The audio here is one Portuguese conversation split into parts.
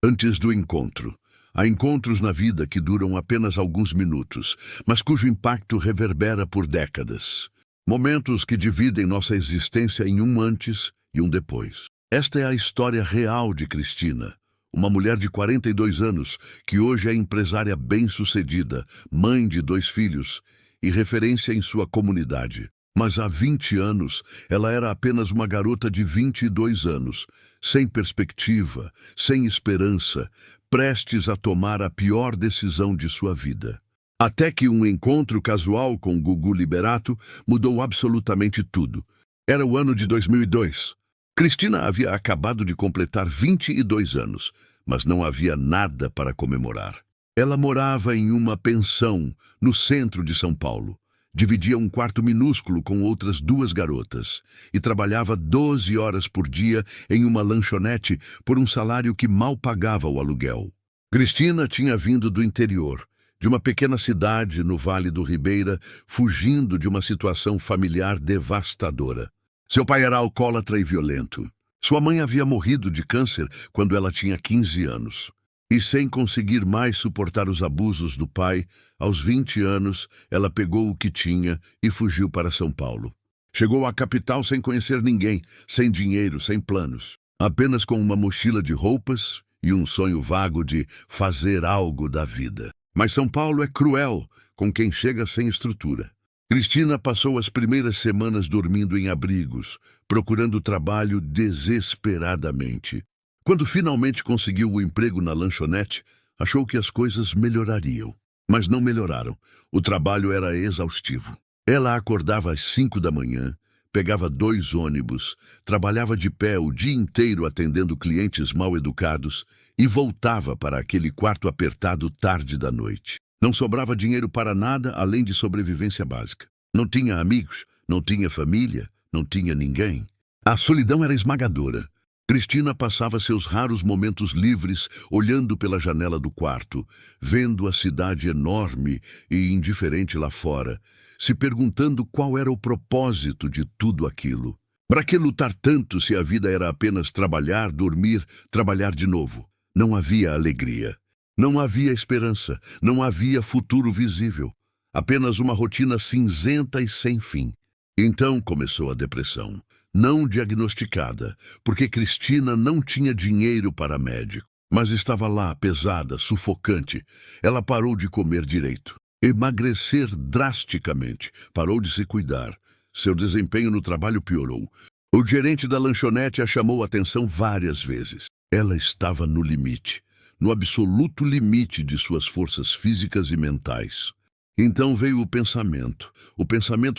Antes do encontro. Há encontros na vida que duram apenas alguns minutos, mas cujo impacto reverbera por décadas. Momentos que dividem nossa existência em um antes e um depois. Esta é a história real de Cristina, uma mulher de 42 anos que hoje é empresária bem-sucedida, mãe de 2 filhos e referência em sua comunidade. Mas há 20 anos, ela era apenas uma garota de 22 anos, sem perspectiva, sem esperança, prestes a tomar a pior decisão de sua vida. Até que um encontro casual com Gugu Liberato mudou absolutamente tudo. Era o ano de 2002. Cristina havia acabado de completar 22 anos, mas não havia nada para comemorar. Ela morava em uma pensão no centro de São Paulo. Dividia um quarto minúsculo com outras 2 garotas e trabalhava 12 horas por dia em uma lanchonete por um salário que mal pagava o aluguel. Cristina tinha vindo do interior, de uma pequena cidade no Vale do Ribeira, fugindo de uma situação familiar devastadora. Seu pai era alcoólatra e violento. Sua mãe havia morrido de câncer quando ela tinha 15 anos. E sem conseguir mais suportar os abusos do pai, aos 20 anos, ela pegou o que tinha e fugiu para São Paulo. Chegou à capital sem conhecer ninguém, sem dinheiro, sem planos. Apenas com uma mochila de roupas e um sonho vago de fazer algo da vida. Mas São Paulo é cruel com quem chega sem estrutura. Cristina passou as primeiras semanas dormindo em abrigos, procurando trabalho desesperadamente. Quando finalmente conseguiu o emprego na lanchonete, achou que as coisas melhorariam. Mas não melhoraram. O trabalho era exaustivo. Ela acordava às 5 da manhã, pegava 2 ônibus, trabalhava de pé o dia inteiro atendendo clientes mal educados e voltava para aquele quarto apertado tarde da noite. Não sobrava dinheiro para nada além de sobrevivência básica. Não tinha amigos, não tinha família, não tinha ninguém. A solidão era esmagadora. Cristina passava seus raros momentos livres olhando pela janela do quarto, vendo a cidade enorme e indiferente lá fora, se perguntando qual era o propósito de tudo aquilo. Para que lutar tanto se a vida era apenas trabalhar, dormir, trabalhar de novo? Não havia alegria. Não havia esperança. Não havia futuro visível. Apenas uma rotina cinzenta e sem fim. Então começou a depressão. Não diagnosticada, porque Cristina não tinha dinheiro para médico. Mas estava lá, pesada, sufocante. Ela parou de comer direito. Emagrecer drasticamente. Parou de se cuidar. Seu desempenho no trabalho piorou. O gerente da lanchonete a chamou a atenção várias vezes. Ela estava no limite, no absoluto limite de suas forças físicas e mentais. Então veio o pensamento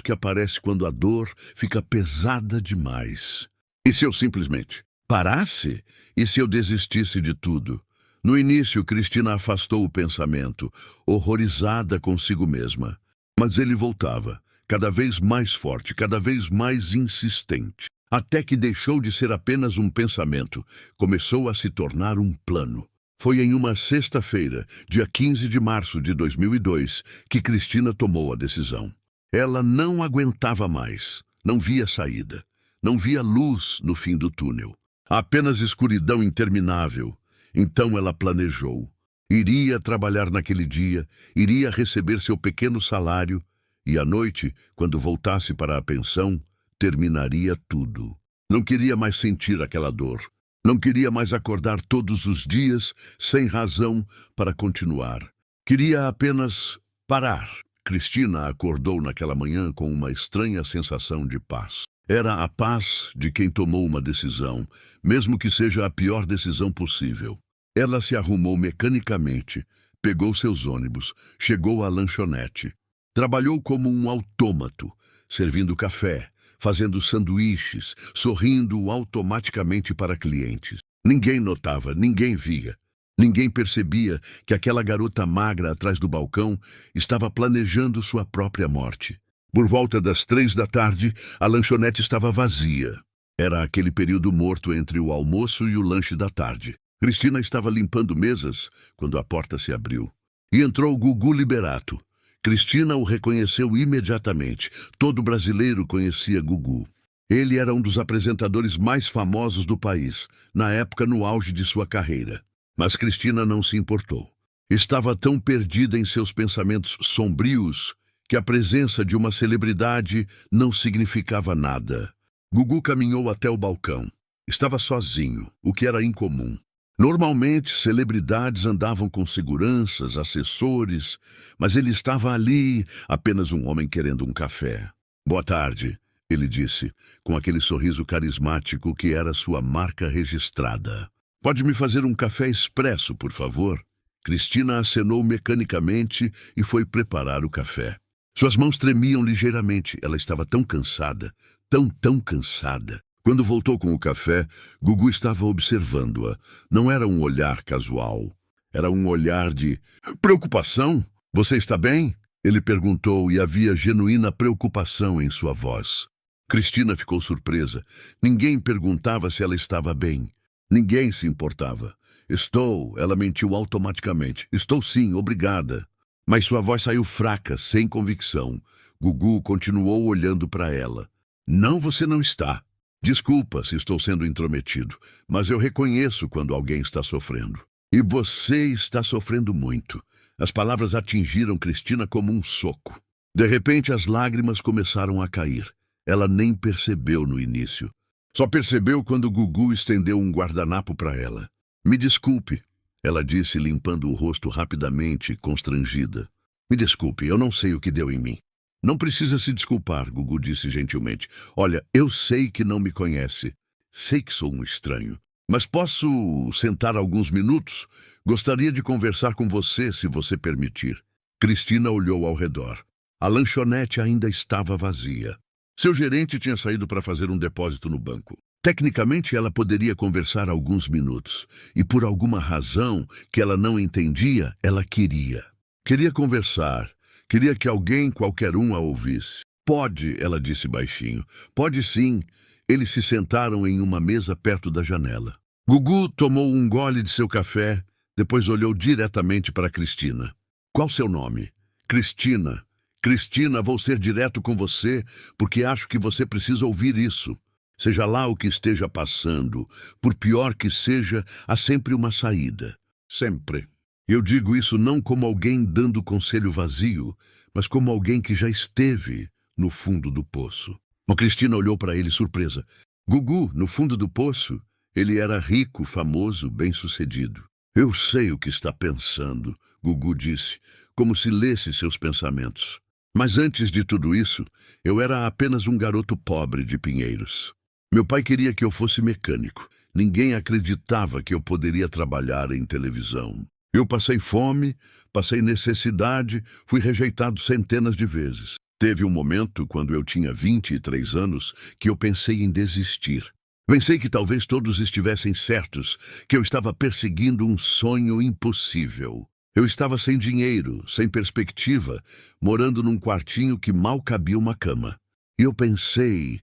que aparece quando a dor fica pesada demais. E se eu simplesmente parasse? E se eu desistisse de tudo? No início, Cristina afastou o pensamento, horrorizada consigo mesma. Mas ele voltava, cada vez mais forte, cada vez mais insistente, até que deixou de ser apenas um pensamento, começou a se tornar um plano. Foi em uma sexta-feira, dia 15 de março de 2002, que Cristina tomou a decisão. Ela não aguentava mais, não via saída, não via luz no fim do túnel. Apenas escuridão interminável. Então ela planejou. Iria trabalhar naquele dia, iria receber seu pequeno salário e à noite, quando voltasse para a pensão, terminaria tudo. Não queria mais sentir aquela dor. Não queria mais acordar todos os dias sem razão para continuar. Queria apenas parar. Cristina acordou naquela manhã com uma estranha sensação de paz. Era a paz de quem tomou uma decisão, mesmo que seja a pior decisão possível. Ela se arrumou mecanicamente, pegou seus ônibus, chegou à lanchonete. Trabalhou como um autômato, servindo café, fazendo sanduíches, sorrindo automaticamente para clientes. Ninguém notava, ninguém via. Ninguém percebia que aquela garota magra atrás do balcão estava planejando sua própria morte. Por volta das 3 da tarde, a lanchonete estava vazia. Era aquele período morto entre o almoço e o lanche da tarde. Cristina estava limpando mesas quando a porta se abriu. E entrou Gugu Liberato. Cristina o reconheceu imediatamente. Todo brasileiro conhecia Gugu. Ele era um dos apresentadores mais famosos do país, na época no auge de sua carreira. Mas Cristina não se importou. Estava tão perdida em seus pensamentos sombrios que a presença de uma celebridade não significava nada. Gugu caminhou até o balcão. Estava sozinho, o que era incomum. Normalmente, celebridades andavam com seguranças, assessores, mas ele estava ali, apenas um homem querendo um café. Boa tarde, ele disse, com aquele sorriso carismático que era sua marca registrada. Pode me fazer um café expresso, por favor? Cristina acenou mecanicamente e foi preparar o café. Suas mãos tremiam ligeiramente. Ela estava tão cansada, tão cansada. Quando voltou com o café, Gugu estava observando-a. Não era um olhar casual. Era um olhar de preocupação. Você está bem? Ele perguntou e havia genuína preocupação em sua voz. Cristina ficou surpresa. Ninguém perguntava se ela estava bem. Ninguém se importava. Estou, ela mentiu automaticamente. Estou sim, obrigada. Mas sua voz saiu fraca, sem convicção. Gugu continuou olhando para ela. Não, você não está. Desculpa se estou sendo intrometido, mas eu reconheço quando alguém está sofrendo. E você está sofrendo muito. As palavras atingiram Cristina como um soco. De repente, as lágrimas começaram a cair. Ela nem percebeu no início. Só percebeu quando Gugu estendeu um guardanapo para ela. Me desculpe, ela disse, limpando o rosto rapidamente, constrangida. Me desculpe, eu não sei o que deu em mim. Não precisa se desculpar, Gugu disse gentilmente. Olha, eu sei que não me conhece. Sei que sou um estranho. Mas posso sentar alguns minutos? Gostaria de conversar com você, se você permitir. Cristina olhou ao redor. A lanchonete ainda estava vazia. Seu gerente tinha saído para fazer um depósito no banco. Tecnicamente, ela poderia conversar alguns minutos. E por alguma razão que ela não entendia, ela queria. Queria conversar. Queria que alguém, qualquer um, a ouvisse. Pode, ela disse baixinho. Pode sim. Eles se sentaram em uma mesa perto da janela. Gugu tomou um gole de seu café, depois olhou diretamente para Cristina. Qual seu nome? Cristina. Cristina, vou ser direto com você, porque acho que você precisa ouvir isso. Seja lá o que esteja passando, por pior que seja, há sempre uma saída. Sempre. Eu digo isso não como alguém dando conselho vazio, mas como alguém que já esteve no fundo do poço. A Cristina olhou para ele surpresa. Gugu, no fundo do poço, ele era rico, famoso, bem-sucedido. Eu sei o que está pensando, Gugu disse, como se lesse seus pensamentos. Mas antes de tudo isso, eu era apenas um garoto pobre de Pinheiros. Meu pai queria que eu fosse mecânico. Ninguém acreditava que eu poderia trabalhar em televisão. Eu passei fome, passei necessidade, fui rejeitado centenas de vezes. Teve um momento, quando eu tinha 23 anos, que eu pensei em desistir. Pensei que talvez todos estivessem certos, que eu estava perseguindo um sonho impossível. Eu estava sem dinheiro, sem perspectiva, morando num quartinho que mal cabia uma cama. E eu pensei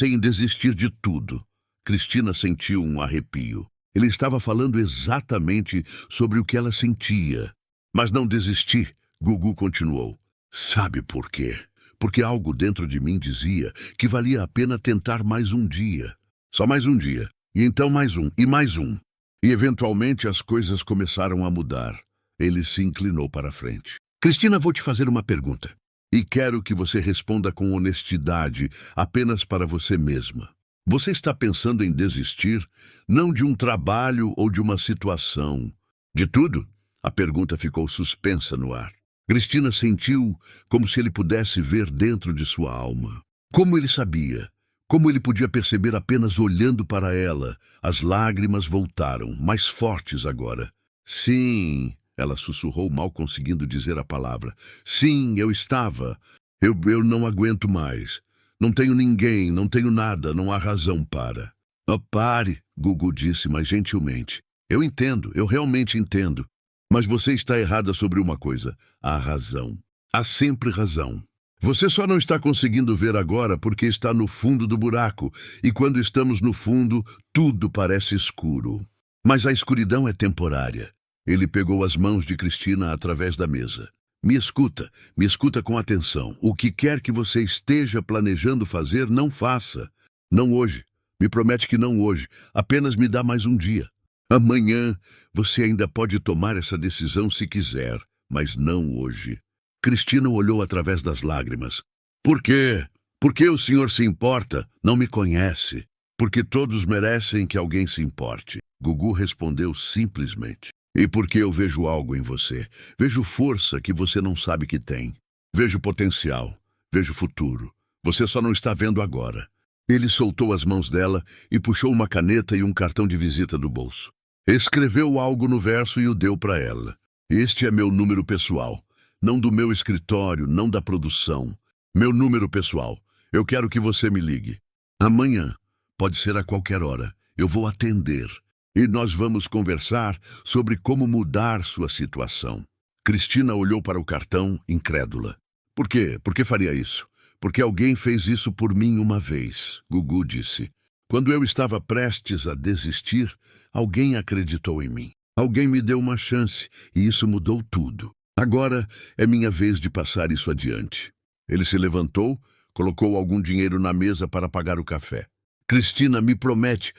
em desistir de tudo. Cristina sentiu um arrepio. Ele estava falando exatamente sobre o que ela sentia. Mas não desisti, Gugu continuou. Sabe por quê? Porque algo dentro de mim dizia que valia a pena tentar mais um dia. Só mais um dia. E então mais um, e mais um. E eventualmente as coisas começaram a mudar. Ele se inclinou para a frente. Cristina, vou te fazer uma pergunta. E quero que você responda com honestidade, apenas para você mesma. Você está pensando em desistir, não de um trabalho ou de uma situação. De tudo? A pergunta ficou suspensa no ar. Cristina sentiu como se ele pudesse ver dentro de sua alma. Como ele sabia? Como ele podia perceber apenas olhando para ela? As lágrimas voltaram, mais fortes agora. Sim, ela sussurrou, mal conseguindo dizer a palavra. Sim, eu estava. Eu não aguento mais. Não tenho ninguém, não tenho nada, não há razão para. Oh, pare, Gugu disse, mas gentilmente. Eu entendo, eu realmente entendo. Mas você está errada sobre uma coisa. Há razão. Há sempre razão. Você só não está conseguindo ver agora porque está no fundo do buraco. E quando estamos no fundo, tudo parece escuro. Mas a escuridão é temporária. Ele pegou as mãos de Cristina através da mesa. Me escuta com atenção. O que quer que você esteja planejando fazer, não faça. Não hoje. Me promete que não hoje. Apenas me dá mais um dia. Amanhã você ainda pode tomar essa decisão se quiser, mas não hoje. Cristina olhou através das lágrimas. Por quê? Por que o senhor se importa? Não me conhece. Porque todos merecem que alguém se importe. Gugu respondeu simplesmente. E porque eu vejo algo em você. Vejo força que você não sabe que tem. Vejo potencial. Vejo futuro. Você só não está vendo agora. Ele soltou as mãos dela e puxou uma caneta e um cartão de visita do bolso. Escreveu algo no verso e o deu para ela. Este é meu número pessoal. Não do meu escritório, não da produção. Meu número pessoal. Eu quero que você me ligue. Amanhã. Pode ser a qualquer hora. Eu vou atender. E nós vamos conversar sobre como mudar sua situação. Cristina olhou para o cartão, incrédula. Por quê? Por que faria isso? Porque alguém fez isso por mim uma vez, Gugu disse. Quando eu estava prestes a desistir, alguém acreditou em mim. Alguém me deu uma chance e isso mudou tudo. Agora é minha vez de passar isso adiante. Ele se levantou, colocou algum dinheiro na mesa para pagar o café. Cristina, me promete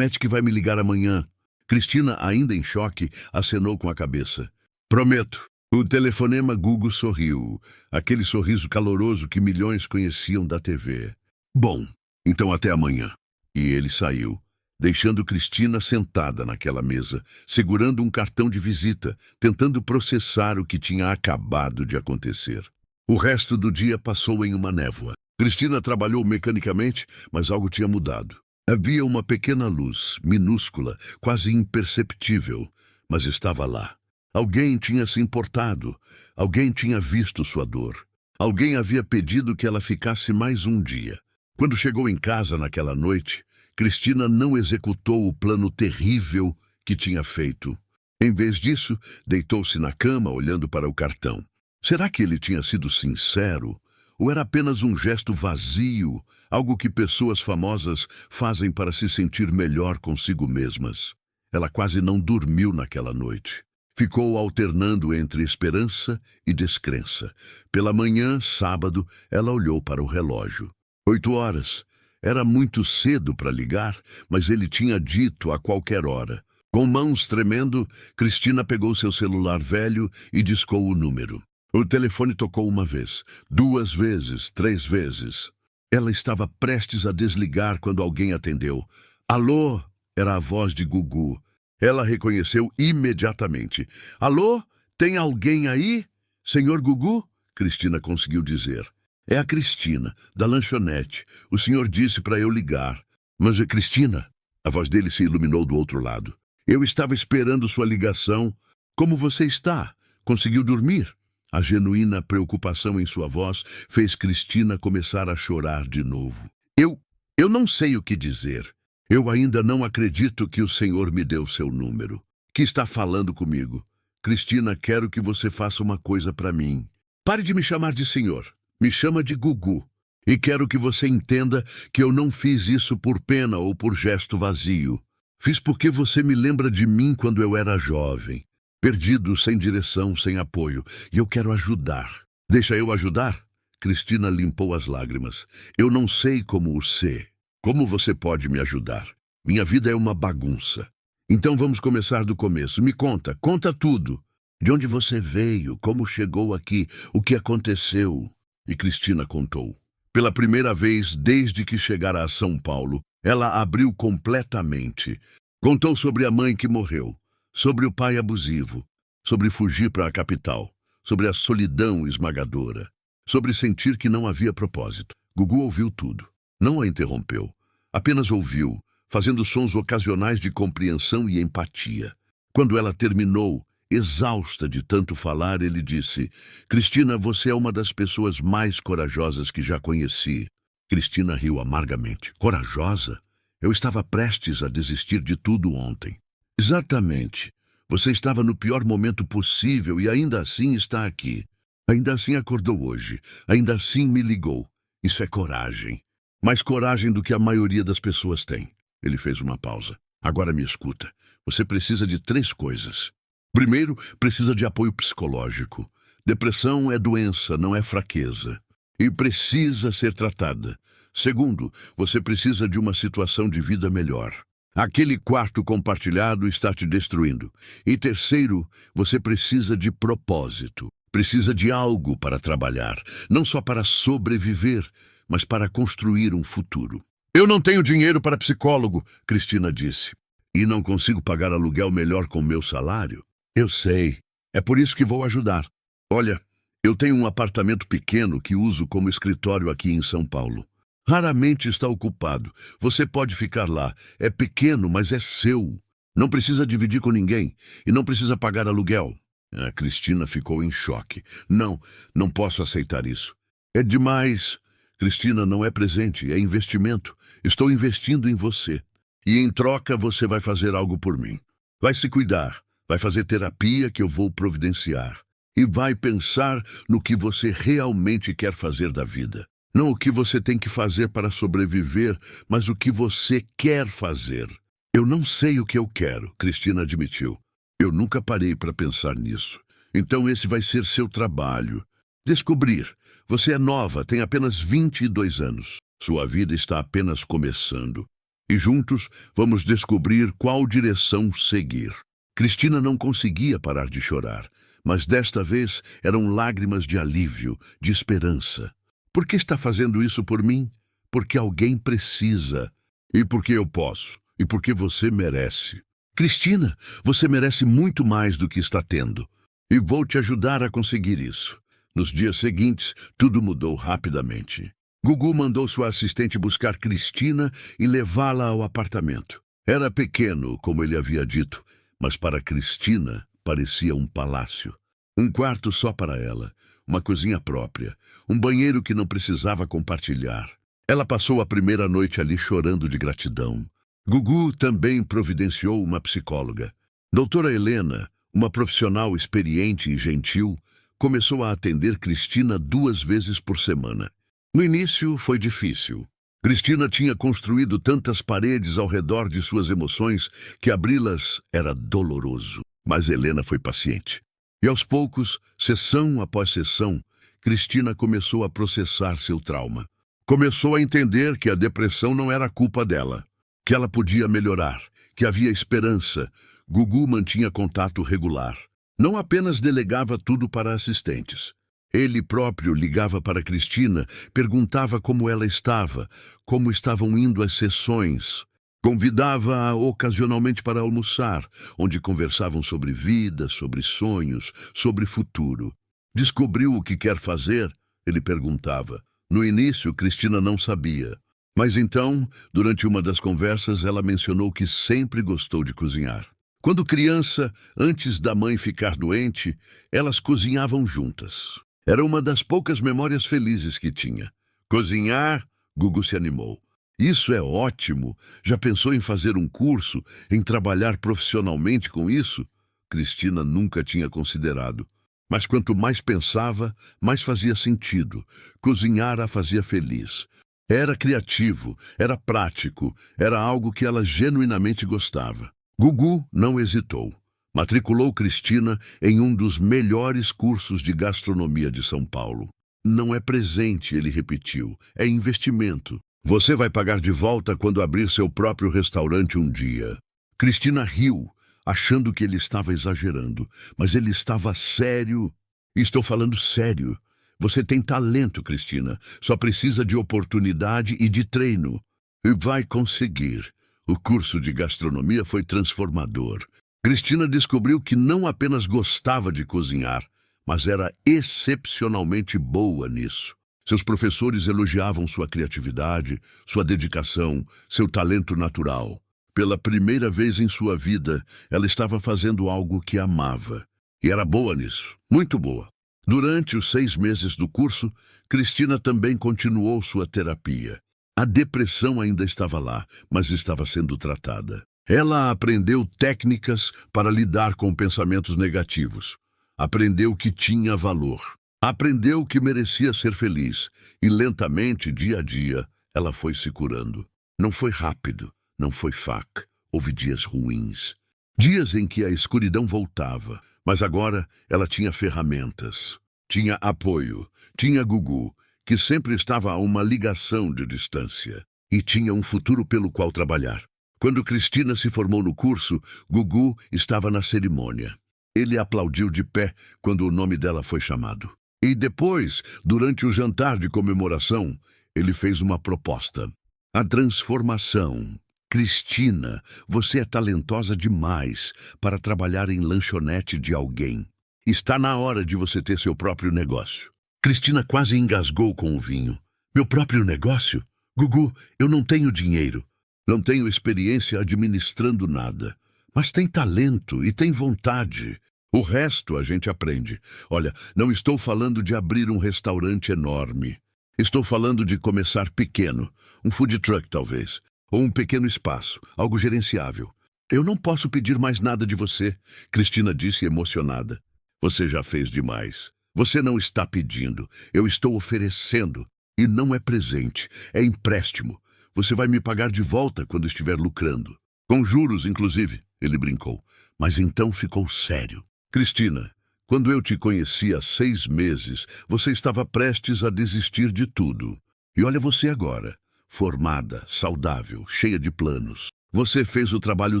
que vai me ligar amanhã. Cristina, ainda em choque, acenou com a cabeça. Prometo. O telefonema Gugu sorriu, aquele sorriso caloroso que milhões conheciam da TV. Bom, então até amanhã. E ele saiu, deixando Cristina sentada naquela mesa, segurando um cartão de visita, tentando processar o que tinha acabado de acontecer. O resto do dia passou em uma névoa. Cristina trabalhou mecanicamente, mas algo tinha mudado. Havia uma pequena luz, minúscula, quase imperceptível, mas estava lá. Alguém tinha se importado, alguém tinha visto sua dor. Alguém havia pedido que ela ficasse mais um dia. Quando chegou em casa naquela noite, Cristina não executou o plano terrível que tinha feito. Em vez disso, deitou-se na cama olhando para o cartão. Será que ele tinha sido sincero? Ou era apenas um gesto vazio, algo que pessoas famosas fazem para se sentir melhor consigo mesmas? Ela quase não dormiu naquela noite. Ficou alternando entre esperança e descrença. Pela manhã, sábado, ela olhou para o relógio. 8 horas. Era muito cedo para ligar, mas ele tinha dito a qualquer hora. Com mãos tremendo, Cristina pegou seu celular velho e discou o número. O telefone tocou uma vez, 2 vezes, 3 vezes. Ela estava prestes a desligar quando alguém atendeu. Alô? Era a voz de Gugu. Ela reconheceu imediatamente. Alô? Tem alguém aí? Senhor Gugu? Cristina conseguiu dizer. É a Cristina, da lanchonete. O senhor disse para eu ligar. Mas é Cristina? A voz dele se iluminou do outro lado. Eu estava esperando sua ligação. Como você está? Conseguiu dormir? A genuína preocupação em sua voz fez Cristina começar a chorar de novo. Eu não sei o que dizer. Eu ainda não acredito que o senhor me deu seu número. Que está falando comigo? Cristina, quero que você faça uma coisa para mim. Pare de me chamar de senhor. Me chama de Gugu. E quero que você entenda que eu não fiz isso por pena ou por gesto vazio. Fiz porque você me lembra de mim quando eu era jovem. Perdido, sem direção, sem apoio. E eu quero ajudar. Deixa eu ajudar? Cristina limpou as lágrimas. Eu não sei como o ser. Como você pode me ajudar? Minha vida é uma bagunça. Então vamos começar do começo. Me conta tudo. De onde você veio, como chegou aqui, o que aconteceu? E Cristina contou. Pela primeira vez desde que chegara a São Paulo, ela abriu completamente. Contou sobre a mãe que morreu, sobre o pai abusivo, sobre fugir para a capital, sobre a solidão esmagadora, sobre sentir que não havia propósito. Gugu ouviu tudo. Não a interrompeu. Apenas ouviu, fazendo sons ocasionais de compreensão e empatia. Quando ela terminou, exausta de tanto falar, ele disse: Cristina, você é uma das pessoas mais corajosas que já conheci. Cristina riu amargamente. Corajosa? Eu estava prestes a desistir de tudo ontem. Exatamente. Você estava no pior momento possível e ainda assim está aqui. Ainda assim acordou hoje. Ainda assim me ligou. Isso é coragem. Mais coragem do que a maioria das pessoas tem. Ele fez uma pausa. Agora me escuta. Você precisa de 3 coisas. Primeiro, precisa de apoio psicológico. Depressão é doença, não é fraqueza. E precisa ser tratada. Segundo, você precisa de uma situação de vida melhor. Aquele quarto compartilhado está te destruindo. E terceiro, você precisa de propósito. Precisa de algo para trabalhar, não só para sobreviver, mas para construir um futuro. Eu não tenho dinheiro para psicólogo, Cristina disse. E não consigo pagar aluguel melhor com meu salário? Eu sei. É por isso que vou ajudar. Olha, eu tenho um apartamento pequeno que uso como escritório aqui em São Paulo. Raramente está ocupado. Você pode ficar lá. É pequeno, mas é seu. Não precisa dividir com ninguém e não precisa pagar aluguel. A Cristina ficou em choque. Não posso aceitar isso. É demais. Cristina, não é presente, é investimento. Estou investindo em você. E em troca você vai fazer algo por mim. Vai se cuidar, vai fazer terapia que eu vou providenciar. E vai pensar no que você realmente quer fazer da vida. Não o que você tem que fazer para sobreviver, mas o que você quer fazer. Eu não sei o que eu quero, Cristina admitiu. Eu nunca parei para pensar nisso. Então esse vai ser seu trabalho. Descobrir. Você é nova, tem apenas 22 anos. Sua vida está apenas começando. E juntos vamos descobrir qual direção seguir. Cristina não conseguia parar de chorar, mas desta vez eram lágrimas de alívio, de esperança. Por que está fazendo isso por mim? Porque alguém precisa. E porque eu posso. E porque você merece. Cristina, você merece muito mais do que está tendo. E vou te ajudar a conseguir isso. Nos dias seguintes, tudo mudou rapidamente. Gugu mandou sua assistente buscar Cristina e levá-la ao apartamento. Era pequeno, como ele havia dito, mas para Cristina parecia um palácio. Um quarto só para ela, uma cozinha própria, um banheiro que não precisava compartilhar. Ela passou a primeira noite ali chorando de gratidão. Gugu também providenciou uma psicóloga. Doutora Helena, uma profissional experiente e gentil, começou a atender Cristina 2 vezes por semana. No início foi difícil. Cristina tinha construído tantas paredes ao redor de suas emoções que abri-las era doloroso. Mas Helena foi paciente. E aos poucos, sessão após sessão, Cristina começou a processar seu trauma. Começou a entender que a depressão não era culpa dela, que ela podia melhorar, que havia esperança. Gugu mantinha contato regular. Não apenas delegava tudo para assistentes. Ele próprio ligava para Cristina, perguntava como ela estava, como estavam indo as sessões. Convidava-a ocasionalmente para almoçar, onde conversavam sobre vida, sobre sonhos, sobre futuro. Descobriu o que quer fazer? Ele perguntava. No início, Cristina não sabia. Mas então, durante uma das conversas, ela mencionou que sempre gostou de cozinhar. Quando criança, antes da mãe ficar doente, elas cozinhavam juntas. Era uma das poucas memórias felizes que tinha. Cozinhar, Gugu se animou. Isso é ótimo. Já pensou em fazer um curso, em trabalhar profissionalmente com isso? Cristina nunca tinha considerado. Mas quanto mais pensava, mais fazia sentido. Cozinhar a fazia feliz. Era criativo, era prático, era algo que ela genuinamente gostava. Gugu não hesitou. Matriculou Cristina em um dos melhores cursos de gastronomia de São Paulo. Não é presente, ele repetiu, é investimento. Você vai pagar de volta quando abrir seu próprio restaurante um dia. Cristina riu, achando que ele estava exagerando, mas ele estava sério. Estou falando sério. Você tem talento, Cristina. Só precisa de oportunidade e de treino. E vai conseguir. O curso de gastronomia foi transformador. Cristina descobriu que não apenas gostava de cozinhar, mas era excepcionalmente boa nisso. Seus professores elogiavam sua criatividade, sua dedicação, seu talento natural. Pela primeira vez em sua vida, ela estava fazendo algo que amava. E era boa nisso, muito boa. Durante os 6 meses do curso, Cristina também continuou sua terapia. A depressão ainda estava lá, mas estava sendo tratada. Ela aprendeu técnicas para lidar com pensamentos negativos. Aprendeu que tinha valor. Aprendeu que merecia ser feliz. E lentamente, dia a dia, ela foi se curando. Não foi rápido, não foi faca. Houve dias ruins. Dias em que a escuridão voltava. Mas agora ela tinha ferramentas. Tinha apoio. Tinha Gugu, que sempre estava a uma ligação de distância. E tinha um futuro pelo qual trabalhar. Quando Cristina se formou no curso, Gugu estava na cerimônia. Ele aplaudiu de pé quando o nome dela foi chamado. E depois, durante o jantar de comemoração, ele fez uma proposta. A transformação. Cristina, você é talentosa demais para trabalhar em lanchonete de alguém. Está na hora de você ter seu próprio negócio. Cristina quase engasgou com o vinho. Meu próprio negócio? Gugu, eu não tenho dinheiro. Não tenho experiência administrando nada. Mas tem talento e tem vontade. O resto a gente aprende. Olha, não estou falando de abrir um restaurante enorme. Estou falando de começar pequeno. Um food truck, talvez. Ou um pequeno espaço, algo gerenciável. Eu não posso pedir mais nada de você, Cristina disse emocionada. Você já fez demais. Você não está pedindo. Eu estou oferecendo. E não é presente, é empréstimo. Você vai me pagar de volta quando estiver lucrando. Com juros, inclusive, ele brincou. Mas então ficou sério. Cristina, quando eu te conheci há 6 meses, você estava prestes a desistir de tudo. E olha você agora. Formada, saudável, cheia de planos. Você fez o trabalho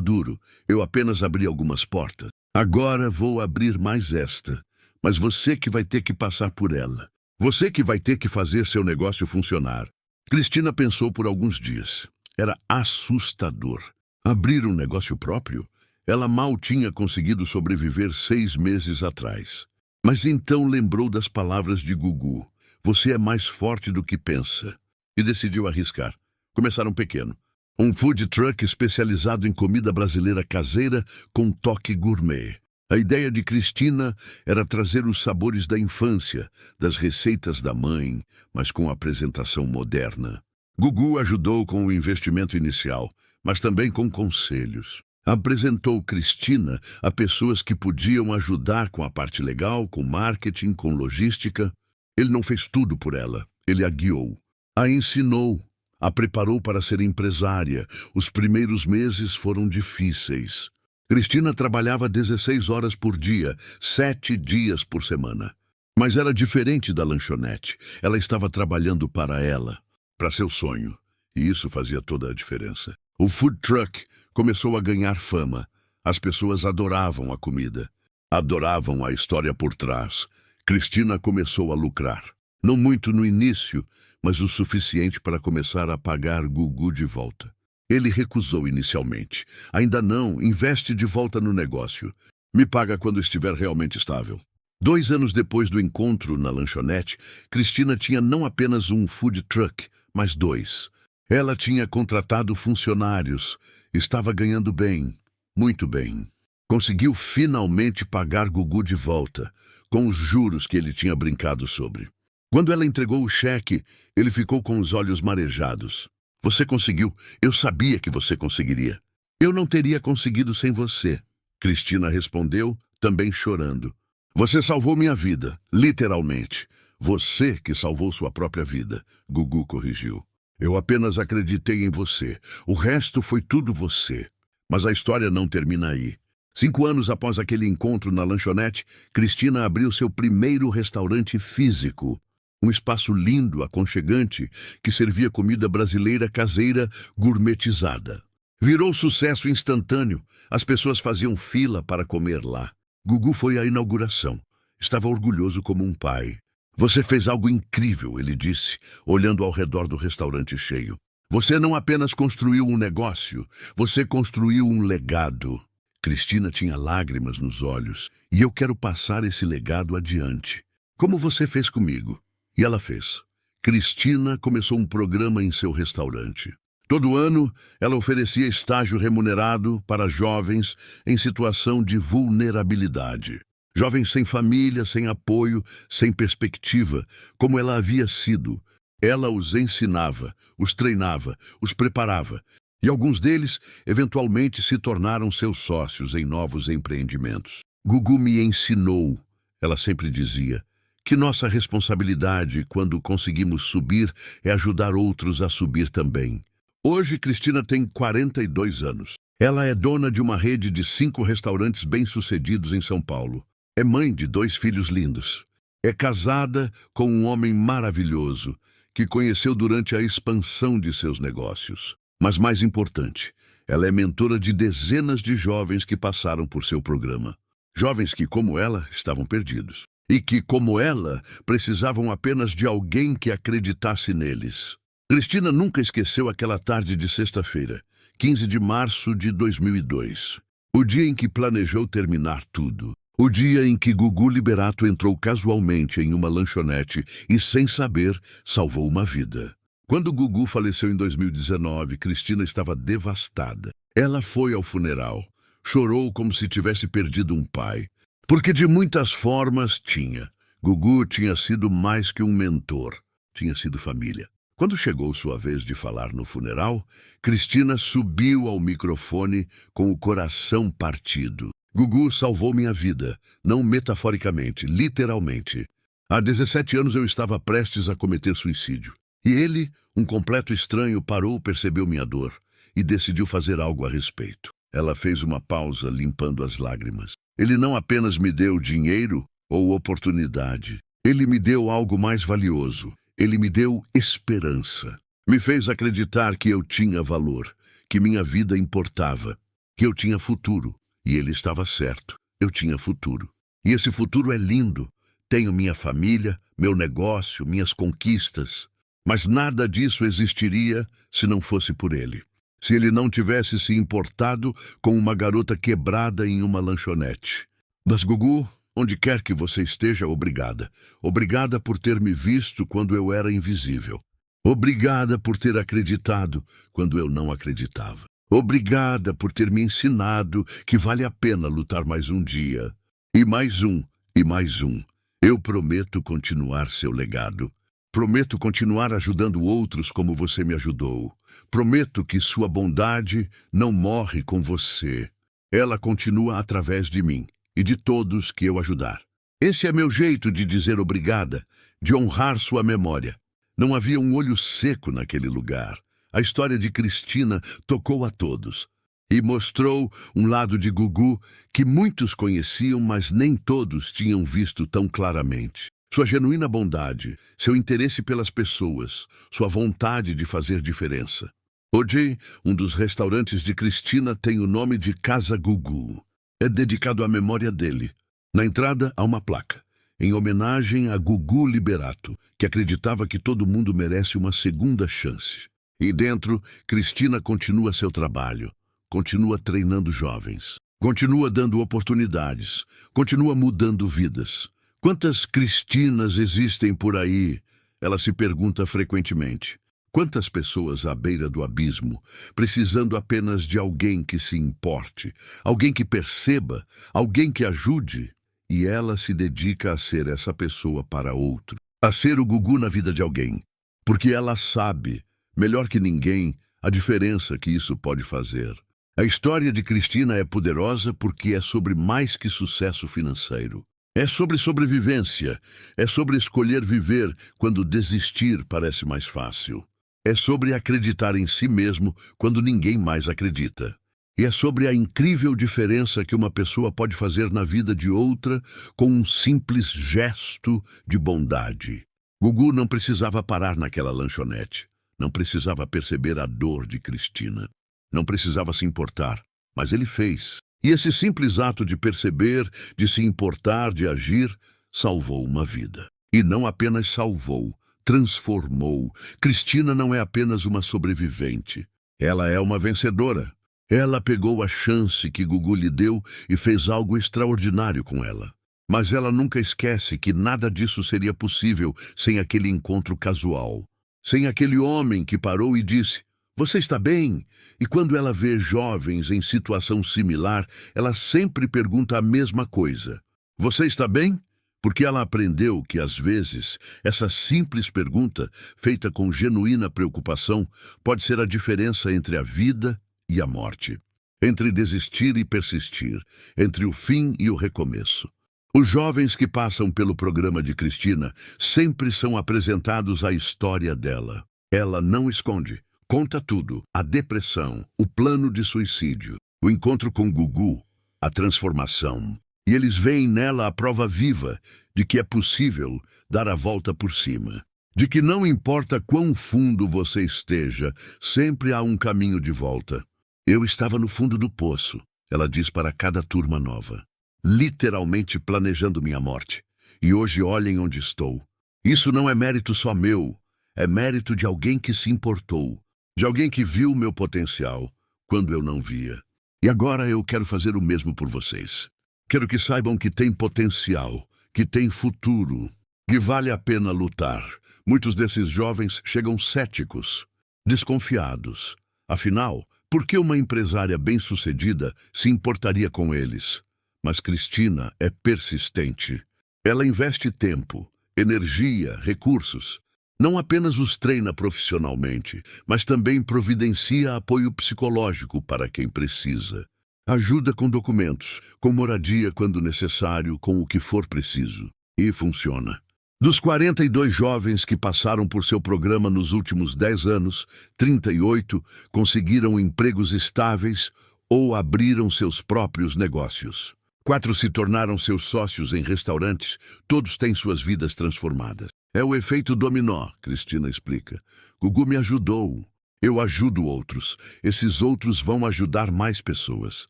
duro. Eu apenas abri algumas portas. Agora vou abrir mais esta. Mas você que vai ter que passar por ela. Você que vai ter que fazer seu negócio funcionar. Cristina pensou por alguns dias. Era assustador. Abrir um negócio próprio? Ela mal tinha conseguido sobreviver 6 meses atrás. Mas então lembrou das palavras de Gugu. Você é mais forte do que pensa. E decidiu arriscar. Começaram pequeno. Um food truck especializado em comida brasileira caseira com toque gourmet. A ideia de Cristina era trazer os sabores da infância, das receitas da mãe, mas com apresentação moderna. Gugu ajudou com o investimento inicial, mas também com conselhos. Apresentou Cristina a pessoas que podiam ajudar com a parte legal, com marketing, com logística. Ele não fez tudo por ela, ele a guiou. A ensinou, a preparou para ser empresária. Os primeiros meses foram difíceis. Cristina trabalhava 16 horas por dia, 7 dias por semana. Mas era diferente da lanchonete. Ela estava trabalhando para ela, para seu sonho. E isso fazia toda a diferença. O food truck começou a ganhar fama. As pessoas adoravam a comida. Adoravam a história por trás. Cristina começou a lucrar. Não muito no início, mas o suficiente para começar a pagar Gugu de volta. Ele recusou inicialmente. Ainda não, investe de volta no negócio. Me paga quando estiver realmente estável. 2 anos depois do encontro na lanchonete, Cristina tinha não apenas um food truck, mas 2. Ela tinha contratado funcionários. Estava ganhando bem, muito bem. Conseguiu finalmente pagar Gugu de volta, com os juros que ele tinha brincado sobre. Quando ela entregou o cheque, ele ficou com os olhos marejados. Você conseguiu. Eu sabia que você conseguiria. Eu não teria conseguido sem você. Cristina respondeu, também chorando. Você salvou minha vida, literalmente. Você que salvou sua própria vida, Gugu corrigiu. Eu apenas acreditei em você. O resto foi tudo você. Mas a história não termina aí. 5 anos após aquele encontro na lanchonete, Cristina abriu seu primeiro restaurante físico. Um espaço lindo, aconchegante, que servia comida brasileira caseira gourmetizada. Virou sucesso instantâneo. As pessoas faziam fila para comer lá. Gugu foi à inauguração. Estava orgulhoso como um pai. Você fez algo incrível, ele disse, olhando ao redor do restaurante cheio. Você não apenas construiu um negócio, você construiu um legado. Cristina tinha lágrimas nos olhos. E eu quero passar esse legado adiante. Como você fez comigo. E ela fez. Cristina começou um programa em seu restaurante. Todo ano, ela oferecia estágio remunerado para jovens em situação de vulnerabilidade. Jovens sem família, sem apoio, sem perspectiva, como ela havia sido. Ela os ensinava, os treinava, os preparava. E alguns deles, eventualmente, se tornaram seus sócios em novos empreendimentos. Gugu me ensinou, ela sempre dizia, que nossa responsabilidade, quando conseguimos subir, é ajudar outros a subir também. Hoje, Cristina tem 42 anos. Ela é dona de uma rede de 5 restaurantes bem-sucedidos em São Paulo. É mãe de 2 filhos lindos. É casada com um homem maravilhoso, que conheceu durante a expansão de seus negócios. Mas mais importante, Ela é mentora de dezenas de jovens que passaram por seu programa. Jovens que, como ela, estavam perdidos. E que, como ela, precisavam apenas de alguém que acreditasse neles. Cristina nunca esqueceu aquela tarde de sexta-feira, 15 de março de 2002. O dia em que planejou terminar tudo. O dia em que Gugu Liberato entrou casualmente em uma lanchonete e, sem saber, salvou uma vida. Quando Gugu faleceu em 2019, Cristina estava devastada. Ela foi ao funeral. Chorou como se tivesse perdido um pai. Porque de muitas formas tinha. Gugu tinha sido mais que um mentor. Tinha sido família. Quando chegou sua vez de falar no funeral, Cristina subiu ao microfone com o coração partido. Gugu salvou minha vida, não metaforicamente, literalmente. Há 17 anos eu estava prestes a cometer suicídio. E ele, um completo estranho, parou, percebeu minha dor e decidiu fazer algo a respeito. Ela fez uma pausa, limpando as lágrimas. Ele não apenas me deu dinheiro ou oportunidade. Ele me deu algo mais valioso. Ele me deu esperança. Me fez acreditar que eu tinha valor, que minha vida importava, que eu tinha futuro. E ele estava certo. Eu tinha futuro. E esse futuro é lindo. Tenho minha família, meu negócio, minhas conquistas. Mas nada disso existiria se não fosse por ele. Se ele não tivesse se importado com uma garota quebrada em uma lanchonete. Mas Gugu, onde quer que você esteja, obrigada. Obrigada por ter me visto quando eu era invisível. Obrigada por ter acreditado quando eu não acreditava. Obrigada por ter me ensinado que vale a pena lutar mais um dia. E mais um, e mais um. Eu prometo continuar seu legado. Prometo continuar ajudando outros como você me ajudou. Prometo que sua bondade não morre com você. Ela continua através de mim e de todos que eu ajudar. Esse é meu jeito de dizer obrigada, de honrar sua memória. Não havia um olho seco naquele lugar. A história de Cristina tocou a todos e mostrou um lado de Gugu que muitos conheciam, mas nem todos tinham visto tão claramente. Sua genuína bondade, seu interesse pelas pessoas, sua vontade de fazer diferença. Hoje, um dos restaurantes de Cristina tem o nome de Casa Gugu. É dedicado à memória dele. Na entrada há uma placa, em homenagem a Gugu Liberato, que acreditava que todo mundo merece uma segunda chance. E dentro, Cristina continua seu trabalho, continua treinando jovens, continua dando oportunidades, continua mudando vidas. Quantas Cristinas existem por aí? Ela se pergunta frequentemente. Quantas pessoas à beira do abismo, precisando apenas de alguém que se importe, alguém que perceba, alguém que ajude? E ela se dedica a ser essa pessoa para outro, a ser o Gugu na vida de alguém, porque ela sabe, melhor que ninguém, a diferença que isso pode fazer. A história de Cristina é poderosa porque é sobre mais que sucesso financeiro. É sobre sobrevivência, é sobre escolher viver quando desistir parece mais fácil. É sobre acreditar em si mesmo quando ninguém mais acredita. E é sobre a incrível diferença que uma pessoa pode fazer na vida de outra com um simples gesto de bondade. Gugu não precisava parar naquela lanchonete. Não precisava perceber a dor de Cristina. Não precisava se importar, mas ele fez. E esse simples ato de perceber, de se importar, de agir, salvou uma vida. E não apenas salvou, transformou. Cristina não é apenas uma sobrevivente. Ela é uma vencedora. Ela pegou a chance que Gugu lhe deu e fez algo extraordinário com ela. Mas ela nunca esquece que nada disso seria possível sem aquele encontro casual. Sem aquele homem que parou e disse: "Você está bem?" E quando ela vê jovens em situação similar, ela sempre pergunta a mesma coisa: "Você está bem?" Porque ela aprendeu que, às vezes, essa simples pergunta, feita com genuína preocupação, pode ser a diferença entre a vida e a morte, entre desistir e persistir, entre o fim e o recomeço. Os jovens que passam pelo programa de Cristina sempre são apresentados à história dela. Ela não esconde, conta tudo: a depressão, o plano de suicídio, o encontro com Gugu, a transformação. E eles veem nela a prova viva de que é possível dar a volta por cima. De que não importa quão fundo você esteja, sempre há um caminho de volta. Eu estava no fundo do poço, ela diz para cada turma nova, literalmente planejando minha morte. E hoje olhem onde estou. Isso não é mérito só meu, é mérito de alguém que se importou, de alguém que viu meu potencial quando eu não via. E agora eu quero fazer o mesmo por vocês. Quero que saibam que tem potencial, que tem futuro, que vale a pena lutar. Muitos desses jovens chegam céticos, desconfiados. Afinal, por que uma empresária bem-sucedida se importaria com eles? Mas Cristina é persistente. Ela investe tempo, energia, recursos. Não apenas os treina profissionalmente, mas também providencia apoio psicológico para quem precisa. Ajuda com documentos, com moradia quando necessário, com o que for preciso. E funciona. Dos 42 jovens que passaram por seu programa nos últimos 10 anos, 38 conseguiram empregos estáveis ou abriram seus próprios negócios. 4 se tornaram seus sócios em restaurantes, todos têm suas vidas transformadas. É o efeito dominó, Cristina explica. Gugu me ajudou, eu ajudo outros, esses outros vão ajudar mais pessoas.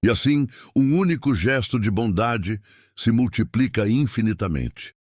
E assim, um único gesto de bondade se multiplica infinitamente.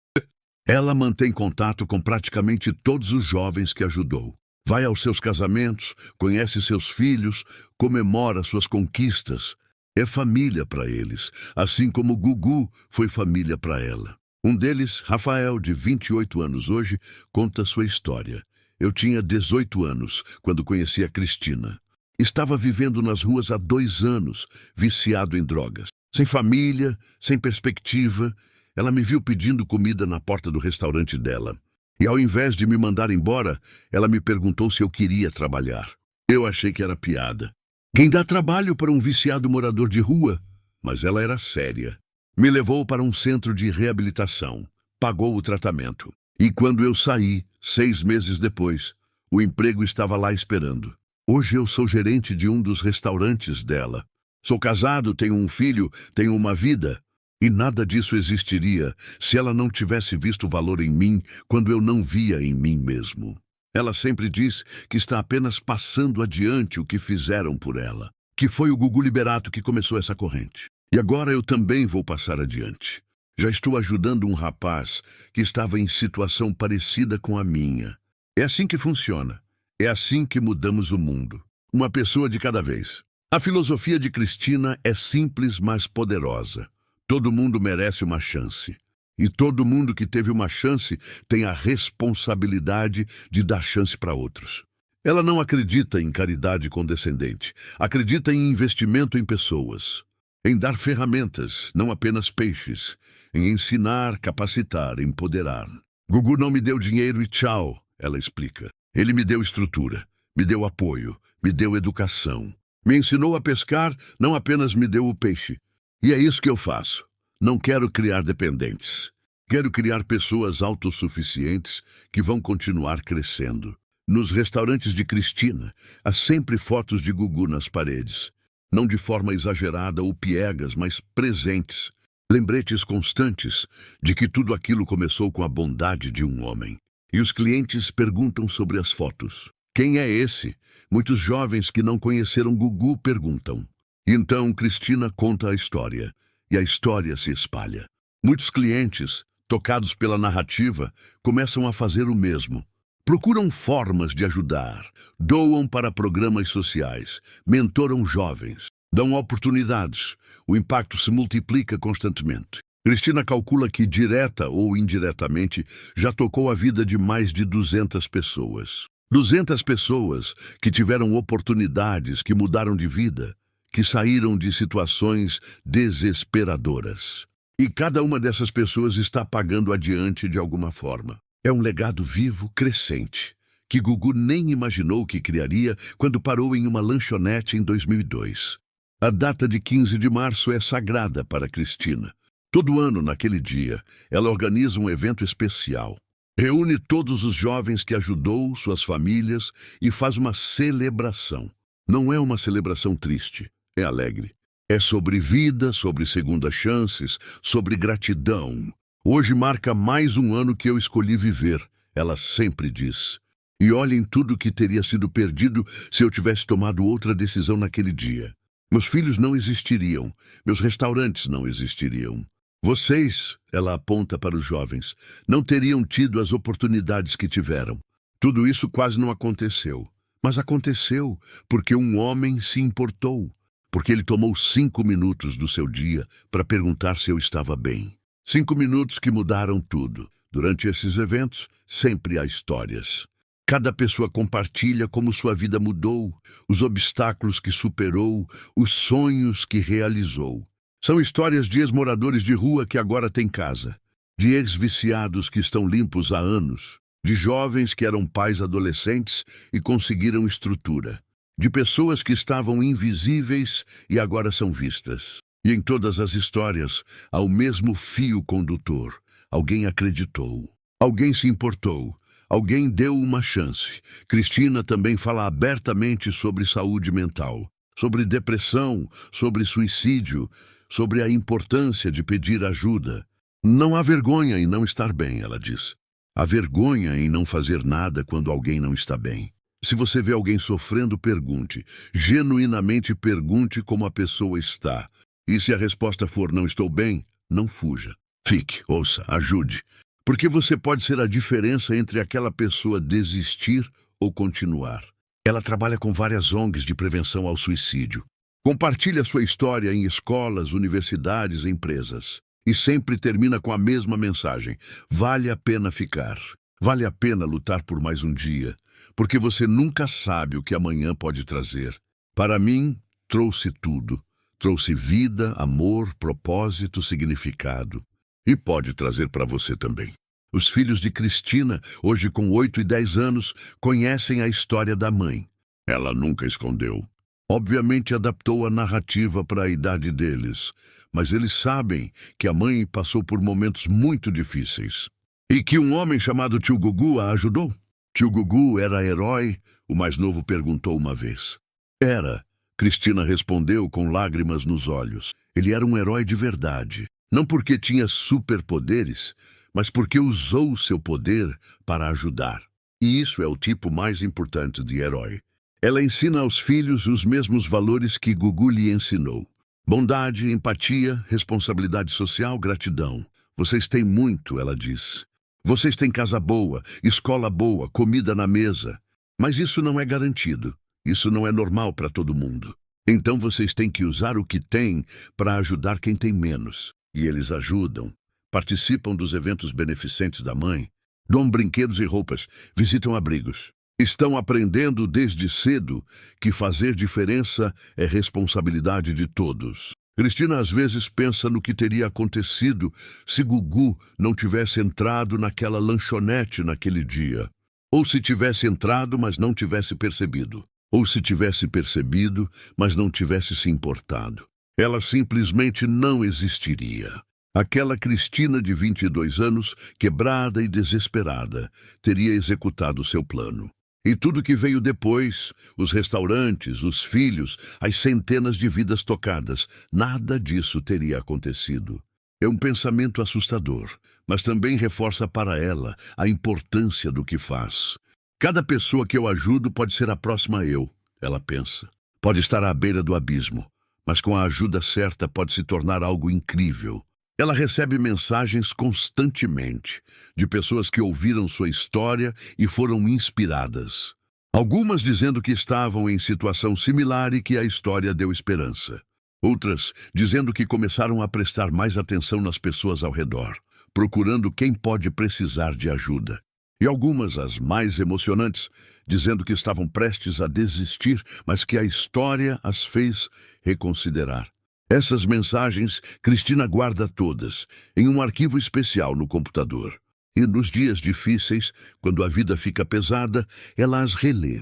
Ela mantém contato com praticamente todos os jovens que ajudou. Vai aos seus casamentos, conhece seus filhos, comemora suas conquistas. É família para eles, assim como Gugu foi família para ela. Um deles, Rafael, de 28 anos hoje, conta sua história. Eu tinha 18 anos quando conheci a Cristina. Estava vivendo nas ruas há 2 anos, viciado em drogas. Sem família, sem perspectiva, ela me viu pedindo comida na porta do restaurante dela. E ao invés de me mandar embora, ela me perguntou se eu queria trabalhar. Eu achei que era piada. Quem dá trabalho para um viciado morador de rua? Mas ela era séria. Me levou para um centro de reabilitação, pagou o tratamento. E quando eu saí, 6 meses depois, o emprego estava lá esperando. Hoje eu sou gerente de um dos restaurantes dela. Sou casado, tenho um filho, tenho uma vida. E nada disso existiria se ela não tivesse visto valor em mim quando eu não via em mim mesmo. Ela sempre diz que está apenas passando adiante o que fizeram por ela, que foi o Gugu Liberato que começou essa corrente. E agora eu também vou passar adiante. Já estou ajudando um rapaz que estava em situação parecida com a minha. É assim que funciona. É assim que mudamos o mundo. Uma pessoa de cada vez. A filosofia de Cristina é simples, mas poderosa. Todo mundo merece uma chance. E todo mundo que teve uma chance tem a responsabilidade de dar chance para outros. Ela não acredita em caridade condescendente. Acredita em investimento em pessoas. Em dar ferramentas, não apenas peixes. Em ensinar, capacitar, empoderar. Gugu não me deu dinheiro e tchau, ela explica. Ele me deu estrutura, me deu apoio, me deu educação. Me ensinou a pescar, não apenas me deu o peixe. E é isso que eu faço. Não quero criar dependentes. Quero criar pessoas autossuficientes que vão continuar crescendo. Nos restaurantes de Cristina, há sempre fotos de Gugu nas paredes. Não de forma exagerada ou piegas, mas presentes. Lembretes constantes de que tudo aquilo começou com a bondade de um homem. E os clientes perguntam sobre as fotos. Quem é esse? Muitos jovens que não conheceram Gugu perguntam. Então Cristina conta a história, e a história se espalha. Muitos clientes, tocados pela narrativa, começam a fazer o mesmo. Procuram formas de ajudar, doam para programas sociais, mentoram jovens, dão oportunidades. O impacto se multiplica constantemente. Cristina calcula que, direta ou indiretamente, já tocou a vida de mais de 200 pessoas. 200 pessoas que tiveram oportunidades, que mudaram de vida, que saíram de situações desesperadoras. E cada uma dessas pessoas está pagando adiante de alguma forma. É um legado vivo, crescente, que Gugu nem imaginou que criaria quando parou em uma lanchonete em 2002. A data de 15 de março é sagrada para Cristina. Todo ano, naquele dia, ela organiza um evento especial. Reúne todos os jovens que ajudou, suas famílias, e faz uma celebração. Não é uma celebração triste, é alegre. É sobre vida, sobre segundas chances, sobre gratidão. Hoje marca mais um ano que eu escolhi viver, ela sempre diz. E olhem tudo o que teria sido perdido se eu tivesse tomado outra decisão naquele dia. Meus filhos não existiriam, meus restaurantes não existiriam. Vocês, ela aponta para os jovens, não teriam tido as oportunidades que tiveram. Tudo isso quase não aconteceu. Mas aconteceu porque um homem se importou, porque ele tomou 5 minutos do seu dia para perguntar se eu estava bem. 5 minutos que mudaram tudo. Durante esses eventos, sempre há histórias. Cada pessoa compartilha como sua vida mudou, os obstáculos que superou, os sonhos que realizou. São histórias de ex-moradores de rua que agora têm casa, de ex-viciados que estão limpos há anos, de jovens que eram pais adolescentes e conseguiram estrutura, de pessoas que estavam invisíveis e agora são vistas. E em todas as histórias há o mesmo fio condutor. Alguém acreditou, alguém se importou, alguém deu uma chance. Cristina também fala abertamente sobre saúde mental, sobre depressão, sobre suicídio, sobre a importância de pedir ajuda. Não há vergonha em não estar bem, ela diz. Há vergonha em não fazer nada quando alguém não está bem. Se você vê alguém sofrendo, pergunte. Genuinamente pergunte como a pessoa está. E se a resposta for não estou bem, não fuja. Fique, ouça, ajude. Porque você pode ser a diferença entre aquela pessoa desistir ou continuar. Ela trabalha com várias ONGs de prevenção ao suicídio. Compartilha sua história em escolas, universidades e empresas. E sempre termina com a mesma mensagem. Vale a pena ficar. Vale a pena lutar por mais um dia. Porque você nunca sabe o que amanhã pode trazer. Para mim, trouxe tudo. Trouxe vida, amor, propósito, significado. E pode trazer para você também. Os filhos de Cristina, hoje com 8 e 10 anos, conhecem a história da mãe. Ela nunca escondeu. Obviamente adaptou a narrativa para a idade deles, mas eles sabem que a mãe passou por momentos muito difíceis. E que um homem chamado Tio Gugu a ajudou. Tio Gugu era herói? O mais novo perguntou uma vez. Era. Cristina respondeu com lágrimas nos olhos. Ele era um herói de verdade. Não porque tinha superpoderes, mas porque usou seu poder para ajudar. E isso é o tipo mais importante de herói. Ela ensina aos filhos os mesmos valores que Gugu lhe ensinou. Bondade, empatia, responsabilidade social, gratidão. Vocês têm muito, ela diz. Vocês têm casa boa, escola boa, comida na mesa. Mas isso não é garantido. Isso não é normal para todo mundo. Então vocês têm que usar o que têm para ajudar quem tem menos. E eles ajudam. Participam dos eventos beneficentes da mãe. Dão brinquedos e roupas. Visitam abrigos. Estão aprendendo desde cedo que fazer diferença é responsabilidade de todos. Cristina às vezes pensa no que teria acontecido se Gugu não tivesse entrado naquela lanchonete naquele dia. Ou se tivesse entrado, mas não tivesse percebido. Ou se tivesse percebido, mas não tivesse se importado. Ela simplesmente não existiria. Aquela Cristina de 22 anos, quebrada e desesperada, teria executado seu plano. E tudo que veio depois, os restaurantes, os filhos, as centenas de vidas tocadas, nada disso teria acontecido. É um pensamento assustador, mas também reforça para ela a importância do que faz. Cada pessoa que eu ajudo pode ser a próxima eu, ela pensa. Pode estar à beira do abismo, mas com a ajuda certa pode se tornar algo incrível. Ela recebe mensagens constantemente de pessoas que ouviram sua história e foram inspiradas. Algumas dizendo que estavam em situação similar e que a história deu esperança. Outras dizendo que começaram a prestar mais atenção nas pessoas ao redor, procurando quem pode precisar de ajuda. E algumas, as mais emocionantes, dizendo que estavam prestes a desistir, mas que a história as fez reconsiderar. Essas mensagens, Cristina guarda todas, em um arquivo especial no computador. E nos dias difíceis, quando a vida fica pesada, ela as relê.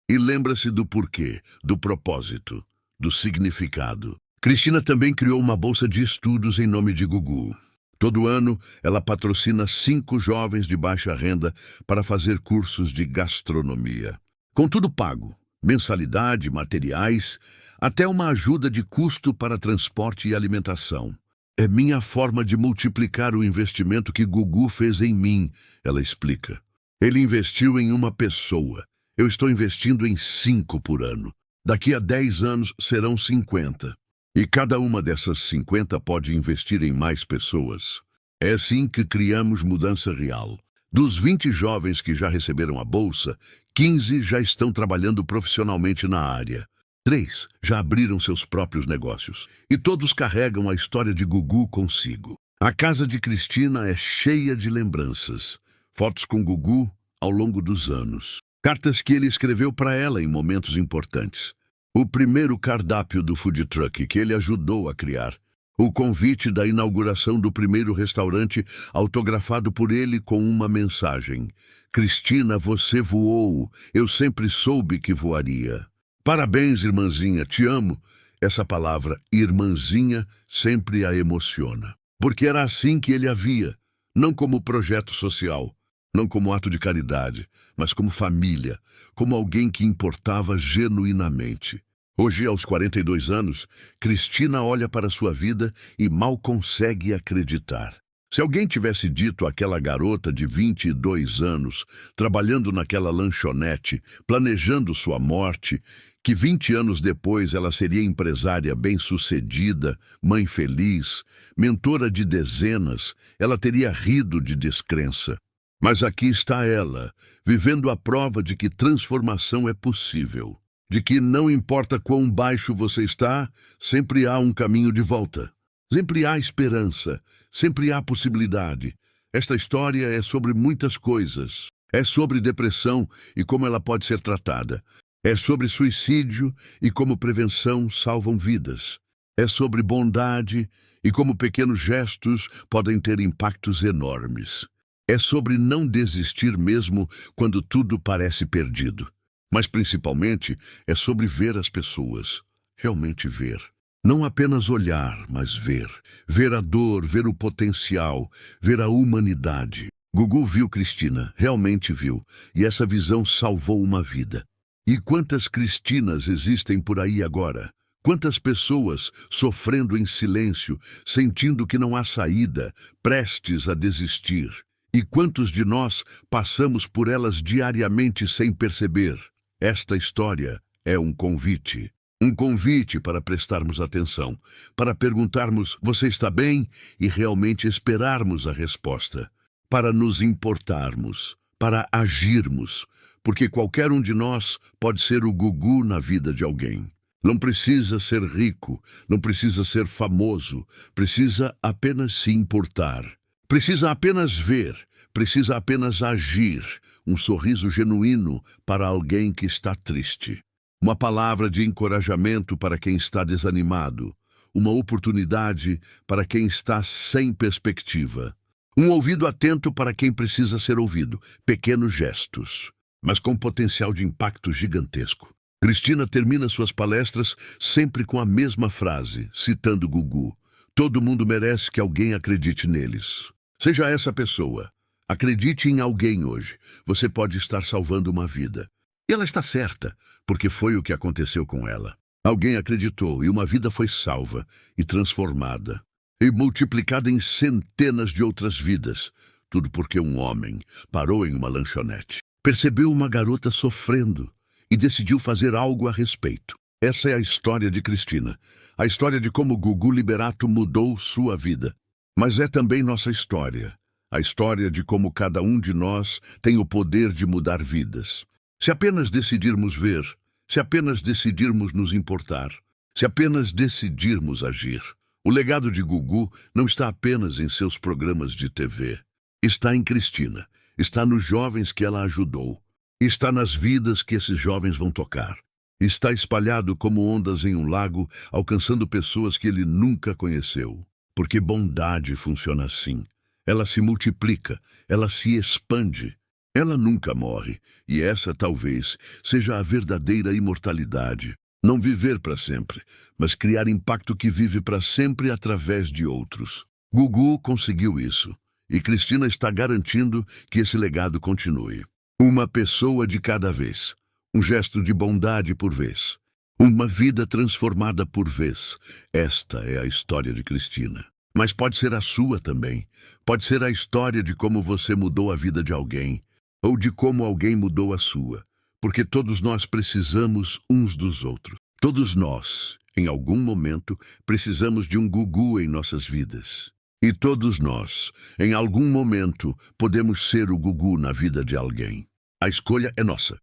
E lembra-se do porquê, do propósito, do significado. Cristina também criou uma bolsa de estudos em nome de Gugu. Todo ano, ela patrocina 5 jovens de baixa renda para fazer cursos de gastronomia. Com tudo pago, mensalidade, materiais, até uma ajuda de custo para transporte e alimentação. É minha forma de multiplicar o investimento que Gugu fez em mim, ela explica. Ele investiu em uma pessoa. Eu estou investindo em 5 por ano. Daqui a 10 anos serão 50. E cada uma dessas 50 pode investir em mais pessoas. É assim que criamos mudança real. Dos 20 jovens que já receberam a bolsa, 15 já estão trabalhando profissionalmente na área. 3 já abriram seus próprios negócios. E todos carregam a história de Gugu consigo. A casa de Cristina é cheia de lembranças. Fotos com Gugu ao longo dos anos. Cartas que ele escreveu para ela em momentos importantes. O primeiro cardápio do food truck que ele ajudou a criar. O convite da inauguração do primeiro restaurante autografado por ele com uma mensagem. Cristina, você voou. Eu sempre soube que voaria. Parabéns, irmãzinha, te amo. Essa palavra, irmãzinha, sempre a emociona. Porque era assim que ele a via, não como projeto social, não como ato de caridade, mas como família, como alguém que importava genuinamente. Hoje, aos 42 anos, Cristina olha para sua vida e mal consegue acreditar. Se alguém tivesse dito àquela garota de 22 anos, trabalhando naquela lanchonete, planejando sua morte, que 20 anos depois ela seria empresária bem-sucedida, mãe feliz, mentora de dezenas, ela teria rido de descrença. Mas aqui está ela, vivendo a prova de que transformação é possível, de que não importa quão baixo você está, sempre há um caminho de volta. Sempre há esperança, sempre há possibilidade. Esta história é sobre muitas coisas. É sobre depressão e como ela pode ser tratada. É sobre suicídio e como prevenção salvam vidas. É sobre bondade e como pequenos gestos podem ter impactos enormes. É sobre não desistir mesmo quando tudo parece perdido. Mas principalmente é sobre ver as pessoas, realmente ver. Não apenas olhar, mas ver. Ver a dor, ver o potencial, ver a humanidade. Gugu viu Cristina, realmente viu, e essa visão salvou uma vida. E quantas Cristinas existem por aí agora? Quantas pessoas sofrendo em silêncio, sentindo que não há saída, prestes a desistir? E quantos de nós passamos por elas diariamente sem perceber? Esta história é um convite. Um convite para prestarmos atenção, para perguntarmos, você está bem? E realmente esperarmos a resposta. Para nos importarmos, para agirmos, porque qualquer um de nós pode ser o Gugu na vida de alguém. Não precisa ser rico, não precisa ser famoso, precisa apenas se importar. Precisa apenas ver, precisa apenas agir, um sorriso genuíno para alguém que está triste. Uma palavra de encorajamento para quem está desanimado, uma oportunidade para quem está sem perspectiva. Um ouvido atento para quem precisa ser ouvido, pequenos gestos, mas com potencial de impacto gigantesco. Cristina termina suas palestras sempre com a mesma frase, citando Gugu. Todo mundo merece que alguém acredite neles. Seja essa pessoa. Acredite em alguém hoje. Você pode estar salvando uma vida. E ela está certa, porque foi o que aconteceu com ela. Alguém acreditou e uma vida foi salva e transformada e multiplicada em centenas de outras vidas. Tudo porque um homem parou em uma lanchonete, percebeu uma garota sofrendo e decidiu fazer algo a respeito. Essa é a história de Cristina, a história de como Gugu Liberato mudou sua vida. Mas é também nossa história, a história de como cada um de nós tem o poder de mudar vidas. Se apenas decidirmos ver, se apenas decidirmos nos importar, se apenas decidirmos agir. O legado de Gugu não está apenas em seus programas de TV. Está em Cristina, está nos jovens que ela ajudou, está nas vidas que esses jovens vão tocar. Está espalhado como ondas em um lago, alcançando pessoas que ele nunca conheceu. Porque bondade funciona assim. Ela se multiplica, ela se expande. Ela nunca morre, e essa talvez seja a verdadeira imortalidade. Não viver para sempre, mas criar impacto que vive para sempre através de outros. Gugu conseguiu isso, e Cristina está garantindo que esse legado continue. Uma pessoa de cada vez, um gesto de bondade por vez, uma vida transformada por vez. Esta é a história de Cristina. Mas pode ser a sua também. Pode ser a história de como você mudou a vida de alguém. ou de como alguém mudou a sua, porque todos nós precisamos uns dos outros. Todos nós, em algum momento, precisamos de um Gugu em nossas vidas. E todos nós, em algum momento, podemos ser o Gugu na vida de alguém. A escolha é nossa.